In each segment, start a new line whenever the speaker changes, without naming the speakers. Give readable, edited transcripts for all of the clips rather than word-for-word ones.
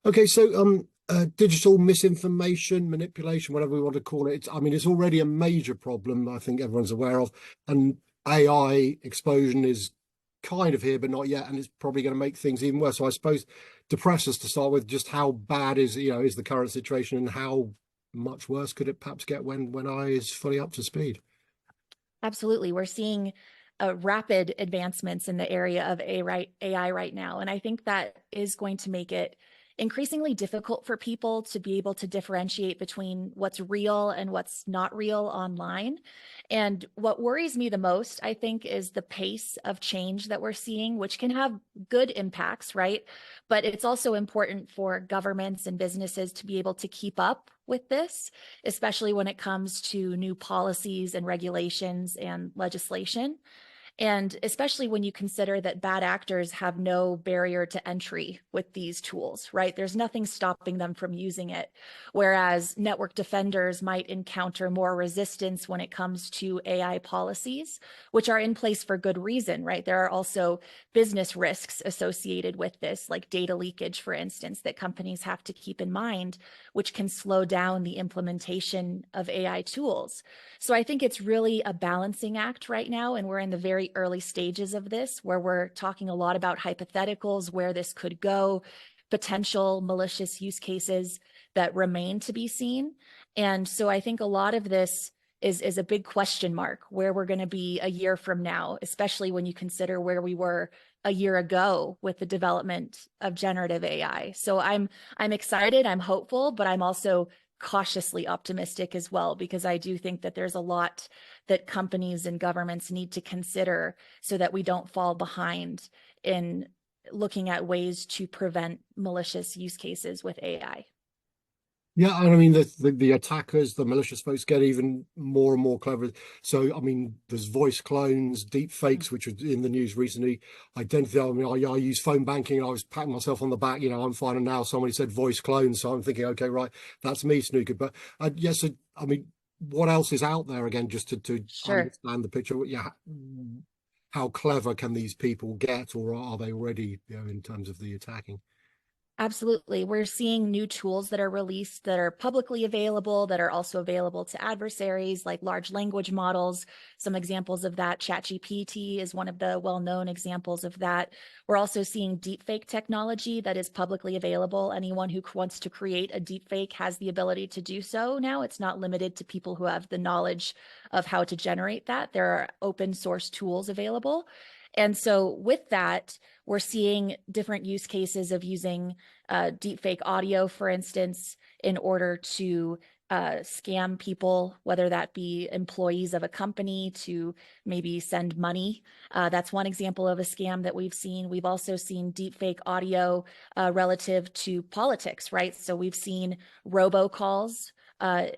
Okay, so digital misinformation, manipulation, whatever we want to call it. I mean, it's already a major problem, I think everyone's aware of. And AI explosion is kind of here, but not yet, and it's probably going to make things even worse. So I suppose depress us to start with, just how bad is the current situation, and how much worse could it perhaps get when AI is fully up to speed?
Absolutely. We're seeing rapid advancements in the area of AI right now. And I think that is going to make it increasingly difficult for people to be able to differentiate between what's real and what's not real online. And what worries me the most, I think, is the pace of change that we're seeing, which can have good impacts, right? But it's also important for governments and businesses to be able to keep up with this, especially when it comes to new policies and regulations and legislation. And especially when you consider that bad actors have no barrier to entry with these tools, right? There's nothing stopping them from using it. Whereas network defenders might encounter more resistance when it comes to AI policies, which are in place for good reason, right? There are also business risks associated with this, like data leakage, for instance, that companies have to keep in mind, which can slow down the implementation of AI tools. So I think it's really a balancing act right now, and we're in the very early stages of this, where we're talking a lot about hypotheticals, where this could go, potential malicious use cases that remain to be seen. And so I think a lot of this is a big question mark, where we're going to be a year from now, especially when you consider where we were a year ago with the development of generative AI. So I'm excited, I'm hopeful, but I'm also cautiously optimistic as well, because I do think that there's a lot that companies and governments need to consider so that we don't fall behind in looking at ways to prevent malicious use cases with AI.
Yeah, and I mean the attackers, the malicious folks get even more and more clever. So I mean, there's voice clones, deep fakes, which are in the news recently. Identity. I mean, I use phone banking, and I was patting myself on the back. I'm fine. And now somebody said voice clones, so I'm thinking, okay, right, that's me, snooker. But yes, I mean, what else is out there again, just to
Sure.
understand the picture? Yeah, how clever can these people get, or are they already, in terms of the attacking?
Absolutely. We're seeing new tools that are released that are publicly available, that are also available to adversaries, like large language models. Some examples of that, ChatGPT is one of the well-known examples of that. We're also seeing deepfake technology that is publicly available. Anyone who wants to create a deepfake has the ability to do so now. It's not limited to people who have the knowledge of how to generate that. There are open source tools available. And so with that, we're seeing different use cases of using deepfake audio, for instance, in order to scam people, whether that be employees of a company to maybe send money. That's one example of a scam that we've seen. We've also seen deepfake audio relative to politics, right? So we've seen robocalls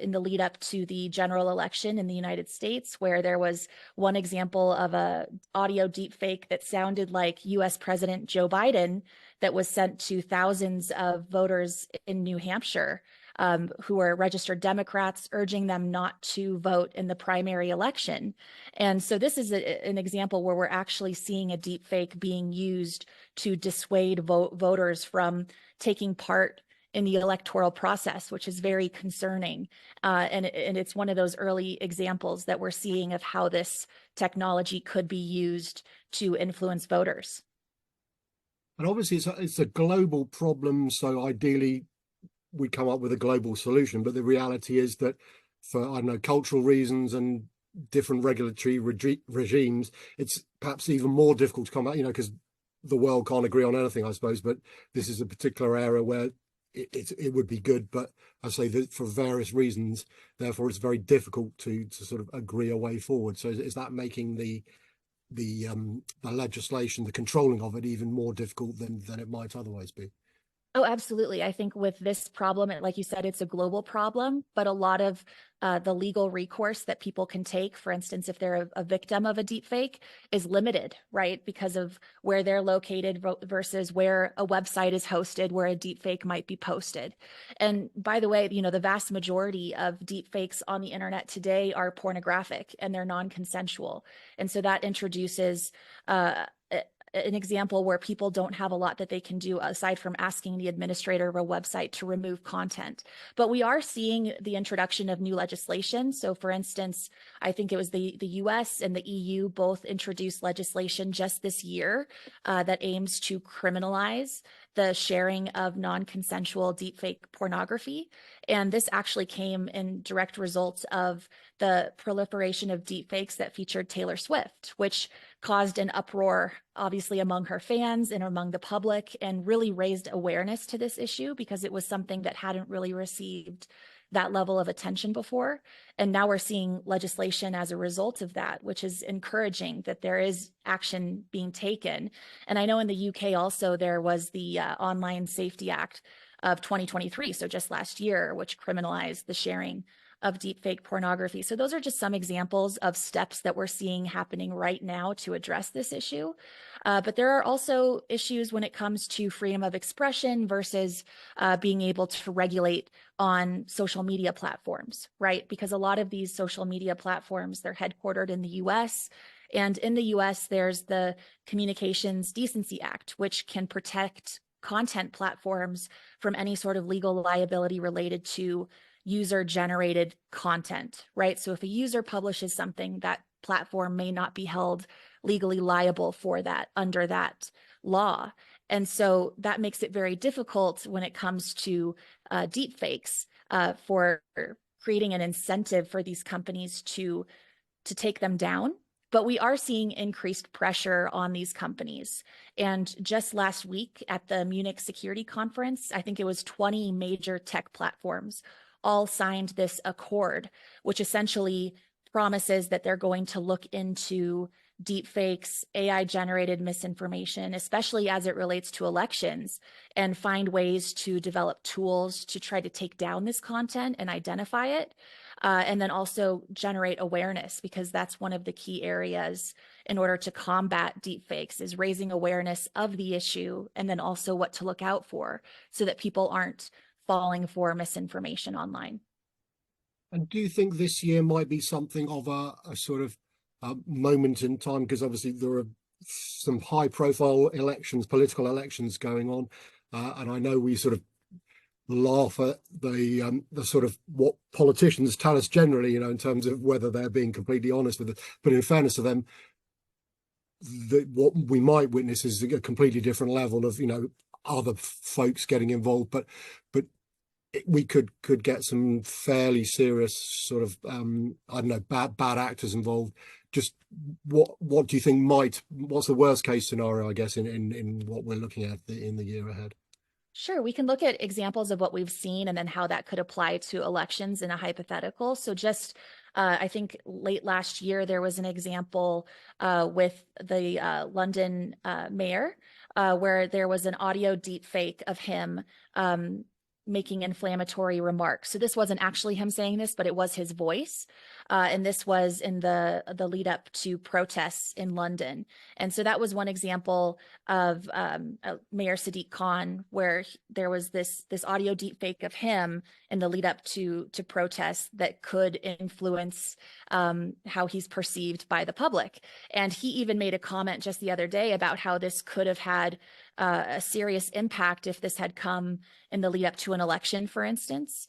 in the lead up to the general election in the United States, where there was one example of a audio deepfake that sounded like US President Joe Biden that was sent to thousands of voters in New Hampshire who are registered Democrats, urging them not to vote in the primary election. And so this is an example where we're actually seeing a deepfake being used to dissuade voters from taking part in the electoral process, which is very concerning. And it's one of those early examples that we're seeing of how this technology could be used to influence voters.
And obviously, it's a global problem. So ideally, we come up with a global solution. But the reality is that for, I don't know, cultural reasons and different regulatory regimes, it's perhaps even more difficult to come out, because the world can't agree on anything, I suppose. But this is a particular area where it would be good, but I say that for various reasons, therefore it's very difficult to sort of agree a way forward. So is that making the legislation, the controlling of it, even more difficult than it might otherwise be?
Oh, absolutely. I think with this problem, like you said, it's a global problem, but a lot of the legal recourse that people can take, for instance, if they're a victim of a deepfake, is limited, right? Because of where they're located versus where a website is hosted, where a deepfake might be posted. And by the way, the vast majority of deepfakes on the internet today are pornographic and they're non-consensual. And so that introduces an example where people don't have a lot that they can do aside from asking the administrator of a website to remove content. But we are seeing the introduction of new legislation. So for instance, I think it was the US and the EU both introduced legislation just this year that aims to criminalize the sharing of non-consensual deepfake pornography. And this actually came in direct results of the proliferation of deepfakes that featured Taylor Swift, which caused an uproar, obviously, among her fans and among the public, and really raised awareness to this issue because it was something that hadn't really received that level of attention before. And now we're seeing legislation as a result of that, which is encouraging that there is action being taken. And I know in the UK also, there was the Online Safety Act of 2023, so just last year, which criminalized the sharing of deepfake pornography. So those are just some examples of steps that we're seeing happening right now to address this issue. But there are also issues when it comes to freedom of expression versus being able to regulate on social media platforms, right? Because a lot of these social media platforms, they're headquartered in the US. And in the US, there's the Communications Decency Act, which can protect content platforms from any sort of legal liability related to user-generated content, right? So if a user publishes something, that platform may not be held legally liable for that under that law. And so that makes it very difficult when it comes to deep fakes for creating an incentive for these companies to take them down. But we are seeing increased pressure on these companies. And just last week at the Munich Security Conference, I think it was 20 major tech platforms all signed this accord, which essentially promises that they're going to look into deepfakes, AI-generated misinformation, especially as it relates to elections, and find ways to develop tools to try to take down this content and identify it, and then also generate awareness, because that's one of the key areas in order to combat deepfakes, is raising awareness of the issue and then also what to look out for so that people aren't falling for misinformation online.
And do you think this year might be something of a sort of moment in time? Because obviously there are some high profile elections, political elections going on. And I know we sort of laugh at the sort of what politicians tell us generally, in terms of whether they're being completely honest with it. But in fairness to them, what we might witness is a completely different level of, other folks getting involved. But we could get some fairly serious sort of I don't know, bad actors involved. Just what do you think what's the worst case scenario, I guess, in what we're looking at in the year ahead?
Sure, we can look at examples of what we've seen and then how that could apply to elections in a hypothetical. So just I think late last year, there was an example with the London mayor where there was an audio deepfake of him making inflammatory remarks. So this wasn't actually him saying this, but it was his voice. And this was in the lead up to protests in London. And so that was one example of Mayor Sadiq Khan, where there was this audio deepfake of him in the lead up to protests that could influence how he's perceived by the public. And he even made a comment just the other day about how this could have had a serious impact if this had come in the lead up to an election, for instance,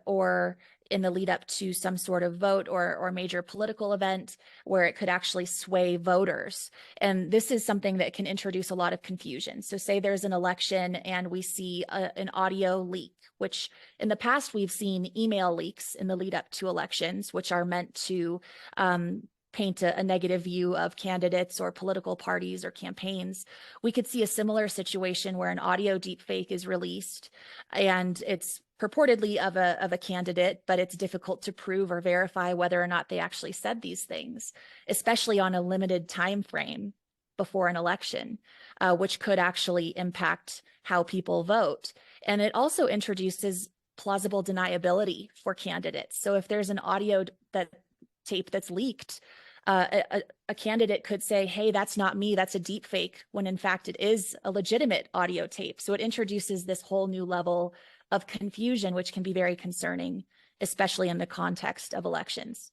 or in the lead up to some sort of vote or major political event where it could actually sway voters. And this is something that can introduce a lot of confusion. So say there's an election and we see an audio leak, which in the past we've seen email leaks in the lead up to elections, which are meant to paint a negative view of candidates or political parties or campaigns. We could see a similar situation where an audio deepfake is released and it's purportedly of a candidate, but it's difficult to prove or verify whether or not they actually said these things, especially on a limited time frame before an election, which could actually impact how people vote. And it also introduces plausible deniability for candidates. So if there's an audio tape that's leaked, a candidate could say, hey, that's not me, that's a deep fake, when in fact it is a legitimate audio tape. So it introduces this whole new level of confusion, which can be very concerning, especially in the context of elections.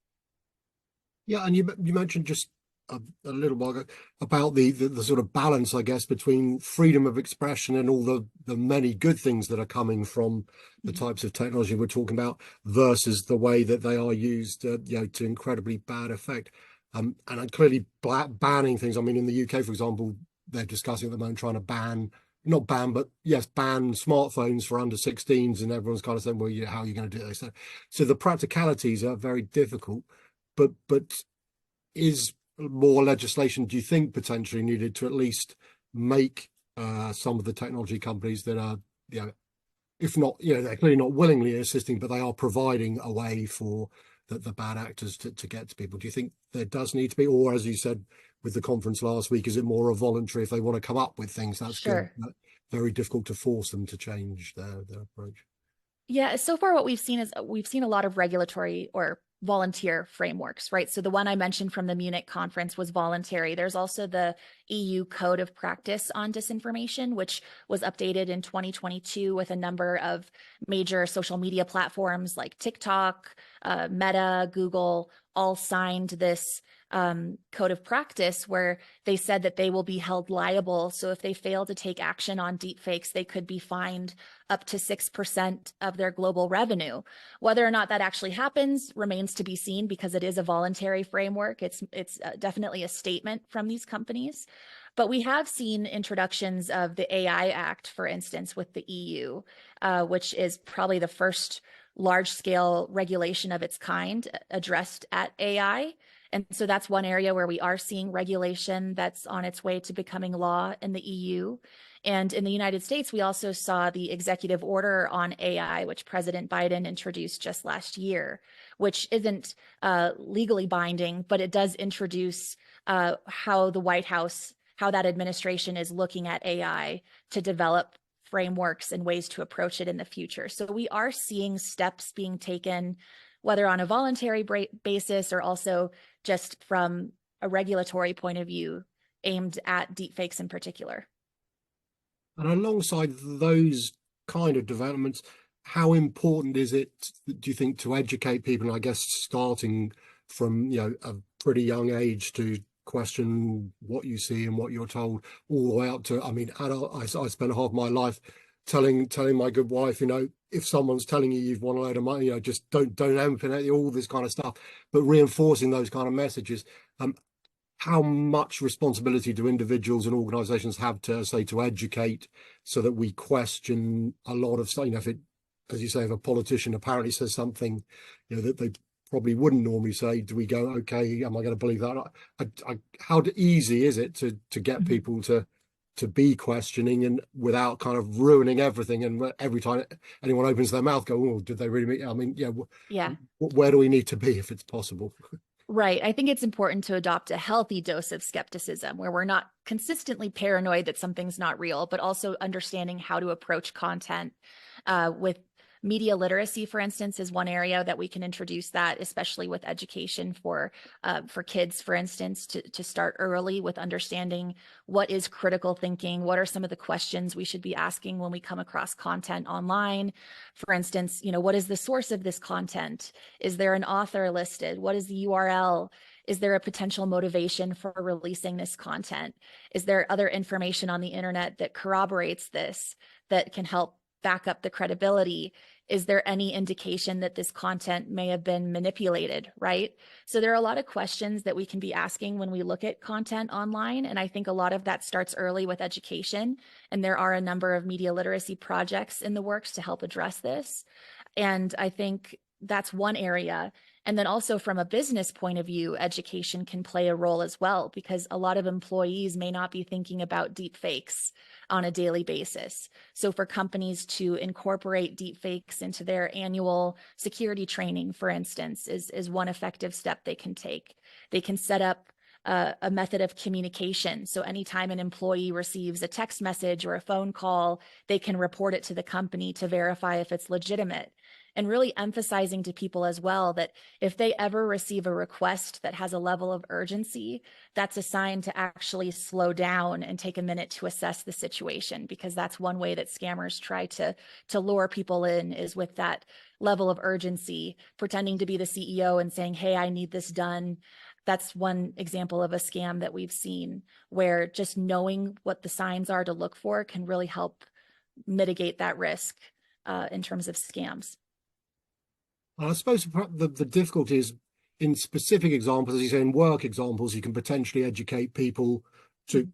Yeah, and you mentioned just a little while ago about the sort of balance, I guess, between freedom of expression and all the many good things that are coming from the types of technology we're talking about versus the way that they are used, to incredibly bad effect. And clearly banning things. I mean, in the UK, for example, they're discussing at the moment trying to not ban, but yes, ban smartphones for under 16s, and everyone's kind of saying, well, how are you going to do this? So the practicalities are very difficult, but is more legislation, do you think, potentially needed to at least make some of the technology companies that are, if not, they're clearly not willingly assisting, but they are providing a way for the bad actors to get to people? Do you think there does need to be, or as you said with the conference last week, is it more a voluntary? If they want to come up with things, that's good, but very difficult to force them to change their approach?
Yeah, so far what we've seen is we've seen a lot of regulatory or volunteer frameworks, right? So the one I mentioned from the Munich conference was voluntary. There's also the EU Code of Practice on Disinformation, which was updated in 2022 with a number of major social media platforms like TikTok, Meta, Google, all signed this code of practice where they said that they will be held liable. So if they fail to take action on deepfakes, they could be fined up to 6% of their global revenue. Whether or not that actually happens remains to be seen because it is a voluntary framework. It's definitely a statement from these companies. But we have seen introductions of the AI Act, for instance, with the EU, which is probably the first large-scale regulation of its kind addressed at AI. And so that's one area where we are seeing regulation that's on its way to becoming law in the EU. And in the United States, we also saw the executive order on AI, which President Biden introduced just last year, which isn't legally binding, but it does introduce how the White House, how that administration is looking at AI to develop frameworks and ways to approach it in the future. So we are seeing steps being taken, whether on a voluntary basis or also just from a regulatory point of view aimed at deepfakes in particular.
And alongside those kind of developments, how important is it, do you think, to educate people, and I guess starting from a pretty young age, to question what you see and what you're told, all the way up to, I mean, I spent half my life telling my good wife, if someone's telling you you've won a load of money, just don't open it, all this kind of stuff, but reinforcing those kind of messages. How much responsibility do individuals and organizations have to educate so that we question a lot of stuff? If it, as you say, if a politician apparently says something, that they probably wouldn't normally say, do we go, okay, am I going to believe that? How easy is it to get people to be questioning and without kind of ruining everything? And every time anyone opens their mouth, go, oh, did they really mean? I mean, where do we need to be if it's possible?
Right. I think it's important to adopt a healthy dose of skepticism where we're not consistently paranoid that something's not real, but also understanding how to approach content with media literacy, for instance, is one area that we can introduce that, especially with education for kids, for instance, to start early with understanding what is critical thinking, what are some of the questions we should be asking when we come across content online. For instance, what is the source of this content? Is there an author listed? What is the URL? Is there a potential motivation for releasing this content? Is there other information on the internet that corroborates this, that can help back up the credibility? Is there any indication that this content may have been manipulated, right? So there are a lot of questions that we can be asking when we look at content online. And I think a lot of that starts early with education. And there are a number of media literacy projects in the works to help address this. And I think that's one area. And then also from a business point of view, education can play a role as well, because a lot of employees may not be thinking about deep fakes on a daily basis. So for companies to incorporate deep fakes into their annual security training, for instance, is one effective step they can take. They can set up a method of communication. So anytime an employee receives a text message or a phone call, they can report it to the company to verify if it's legitimate. And really emphasizing to people as well that if they ever receive a request that has a level of urgency, that's a sign to actually slow down and take a minute to assess the situation, because that's one way that scammers try to lure people in, is with that level of urgency, pretending to be the CEO and saying, hey, I need this done that's one example of a scam that we've seen, where just knowing what the signs are to look for can really help mitigate that risk in terms of scams.
I suppose the difficulty is in specific examples, as you say, in work examples, you can potentially educate people to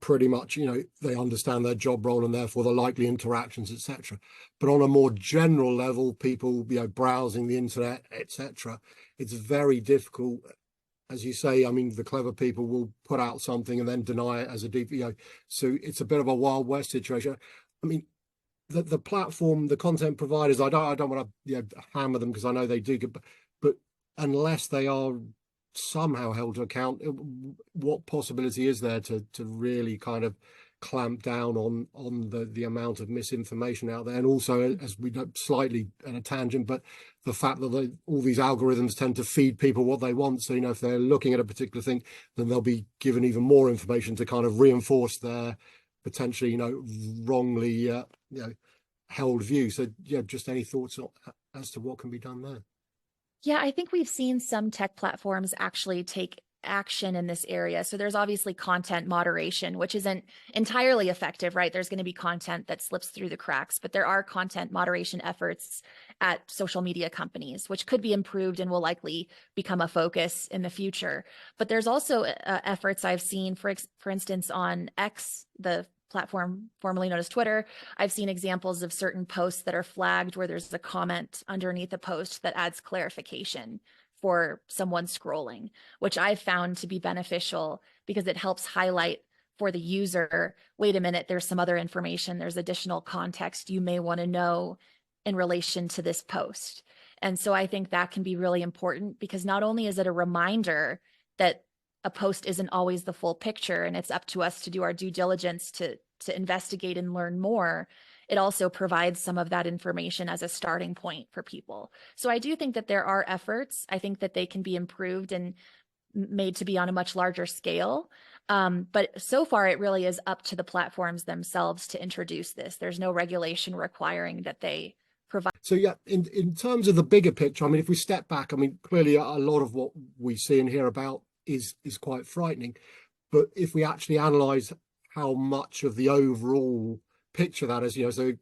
pretty much, they understand their job role and therefore the likely interactions, etc. But on a more general level, people, browsing the internet, etc., it's very difficult. As you say, I mean, the clever people will put out something and then deny it as a deep, so it's a bit of a Wild West situation. I mean, the platform, the content providers, I don't want to hammer them because I know they do good, but unless they are somehow held to account, what possibility is there to really kind of clamp down on the amount of misinformation out there? And also, as we know, slightly at a tangent, but the fact that all these algorithms tend to feed people what they want. So, if they're looking at a particular thing, then they'll be given even more information to kind of reinforce their potentially, wrongly, held view. So, just any thoughts as to what can be done there?
Yeah, I think we've seen some tech platforms actually take action in this area. So there's obviously content moderation, which isn't entirely effective, right? There's going to be content that slips through the cracks, but there are content moderation efforts at social media companies, which could be improved and will likely become a focus in the future. But there's also efforts I've seen, for instance, on X, the platform formerly known as Twitter. I've seen examples of certain posts that are flagged where there's a comment underneath a post that adds clarification for someone scrolling, which I've found to be beneficial because it helps highlight for the user, wait a minute, there's some other information, there's additional context you may want to know in relation to this post. And so I think that can be really important, because not only is it a reminder that a post isn't always the full picture and it's up to us to do our due diligence to investigate and learn more, it also provides some of that information as a starting point for people. So I do think that there are efforts. I think that they can be improved and made to be on a much larger scale. But so far, it really is up to the platforms themselves to introduce this. There's no regulation requiring that they provide.
So yeah, in terms of the bigger picture, I mean, if we step back, I mean, clearly a lot of what we see and hear about is quite frightening. But if we actually analyze how much of the overall picture that is, so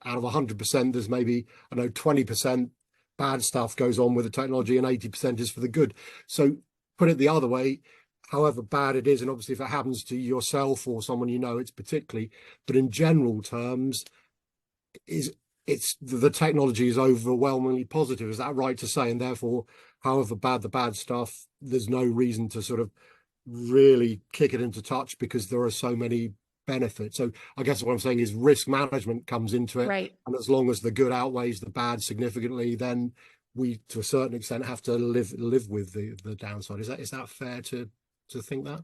out of 100%, there's maybe, 20% bad stuff goes on with the technology and 80% is for the good. So put it the other way, however bad it is, and obviously if it happens to yourself or someone it's particularly, but in general terms, it's the technology is overwhelmingly positive. Is that right to say? And therefore, however bad the bad stuff, there's no reason to sort of really kick it into touch because there are so many benefits. So I guess what I'm saying is risk management comes into it.
Right.
And as long as the good outweighs the bad significantly, then we, to a certain extent, have to live with the downside. Is that fair to think that?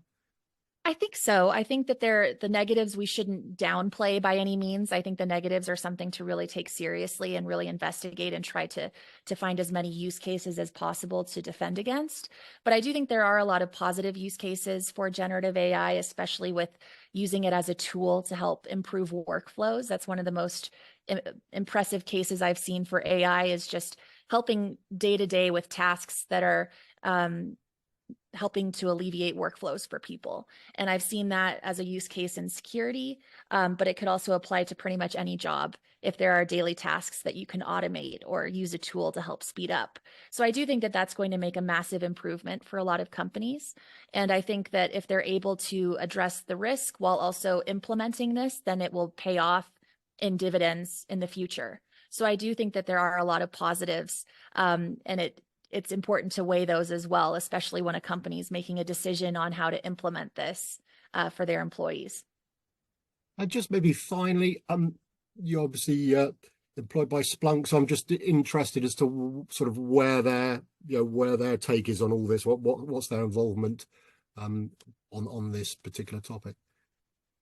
I think so. I think that the negatives we shouldn't downplay by any means. I think the negatives are something to really take seriously and really investigate and try to find as many use cases as possible to defend against. But I do think there are a lot of positive use cases for generative AI, especially with using it as a tool to help improve workflows. That's one of the most impressive cases I've seen for AI, is just helping day to day with tasks that are helping to alleviate workflows for people. And I've seen that as a use case in security, but it could also apply to pretty much any job if there are daily tasks that you can automate or use a tool to help speed up. So I do think that that's going to make a massive improvement for a lot of companies. And I think that if they're able to address the risk while also implementing this, then it will pay off in dividends in the future. So I do think that there are a lot of positives, and it's important to weigh those as well, especially when a company is making a decision on how to implement this for their employees.
And just maybe finally, you're obviously employed by Splunk, so I'm just interested as to sort of where their take is on all this. What's their involvement on this particular topic?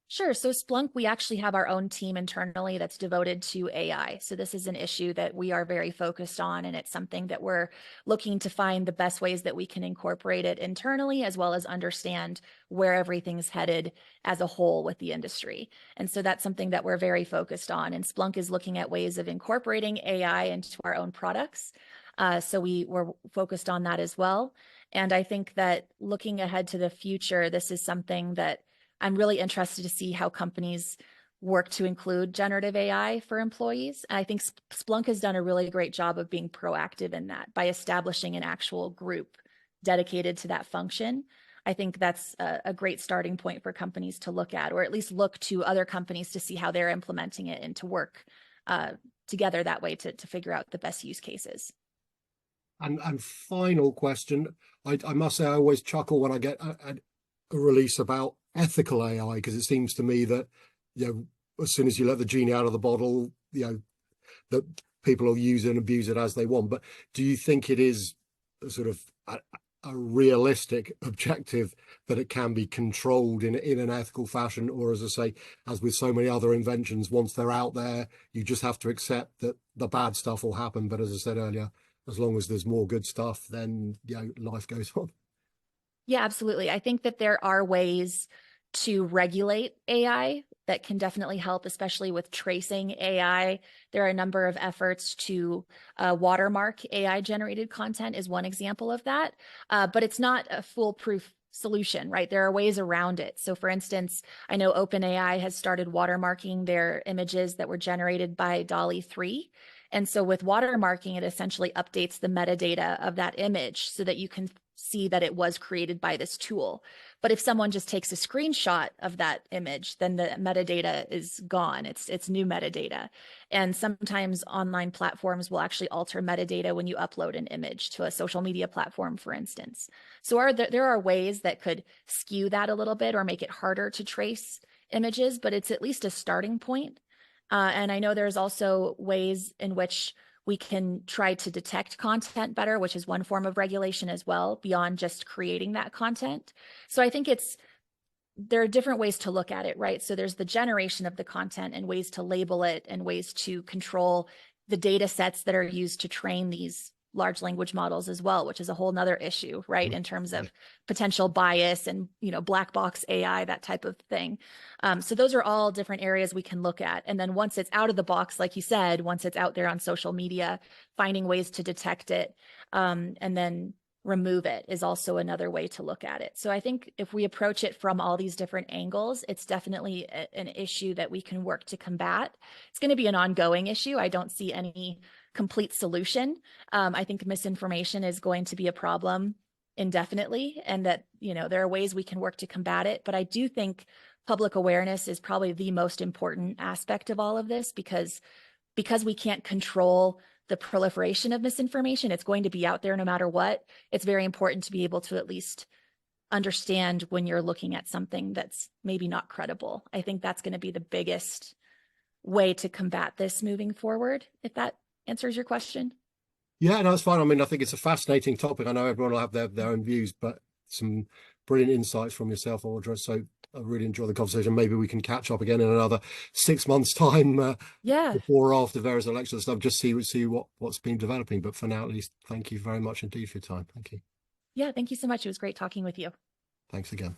Sure. So Splunk, we actually have our own team internally that's devoted to AI. So this is an issue that we are very focused on, and it's something that we're looking to find the best ways that we can incorporate it internally, as well as understand where everything's headed as a whole with the industry. And so that's something that we're very focused on. And Splunk is looking at ways of incorporating AI into our own products. So we're focused on that as well. And I think that looking ahead to the future, this is something that I'm really interested to see how companies work to include generative AI for employees. And I think Splunk has done a really great job of being proactive in that by establishing an actual group dedicated to that function. I think that's a great starting point for companies to look at, or at least look to other companies to see how they're implementing it and to work together that way to figure out the best use cases.
And final question, I must say I always chuckle when I get a release about ethical AI, because it seems to me that, you know, as soon as you let the genie out of the bottle, you know, that people will use it and abuse it as they want. But do you think it is sort of a realistic objective that it can be controlled in an ethical fashion? Or, as I say, as with so many other inventions, once they're out there, you just have to accept that the bad stuff will happen. But as I said earlier, as long as there's more good stuff, then, you know, life goes on.
Yeah, absolutely. I think that there are ways to regulate AI that can definitely help, especially with tracing AI. There are a number of efforts to watermark AI generated content is one example of that, but it's not a foolproof solution, right? There are ways around it. So for instance, I know OpenAI has started watermarking their images that were generated by DALL-E 3. And so with watermarking, it essentially updates the metadata of that image so that you can see that it was created by this tool. But if someone just takes a screenshot of that image, then the metadata is gone. It's new metadata. And sometimes online platforms will actually alter metadata when you upload an image to a social media platform, for instance. So there are ways that could skew that a little bit or make it harder to trace images, but it's at least a starting point. And I know there's also ways in which we can try to detect content better, which is one form of regulation as well, beyond just creating that content. So I think there are different ways to look at it, right? So there's the generation of the content and ways to label it and ways to control the data sets that are used to train these large language models as well, which is a whole nother issue, right? In terms of potential bias and, you know, black box AI, that type of thing. So those are all different areas we can look at. And then once it's out of the box, like you said, once it's out there on social media, finding ways to detect it and then remove it is also another way to look at it. So I think if we approach it from all these different angles, it's definitely an issue that we can work to combat. It's going to be an ongoing issue. I don't see any complete solution. I think misinformation is going to be a problem indefinitely, and that, you know, there are ways we can work to combat it. But I do think public awareness is probably the most important aspect of all of this, because we can't control the proliferation of misinformation. It's going to be out there no matter what. It's very important to be able to at least understand when you're looking at something that's maybe not credible. I think that's going to be the biggest way to combat this moving forward, if that answers your question.
Yeah, no, it's fine. I mean, I think it's a fascinating topic. I know everyone will have their own views, but some brilliant insights from yourself, Audra. So I really enjoy the conversation. Maybe we can catch up again in another 6 months' time,
Yeah.
before or after various elections and stuff, just see what's been developing. But for now, at least, thank you very much indeed for your time. Thank you.
Yeah. Thank you so much. It was great talking with you.
Thanks again.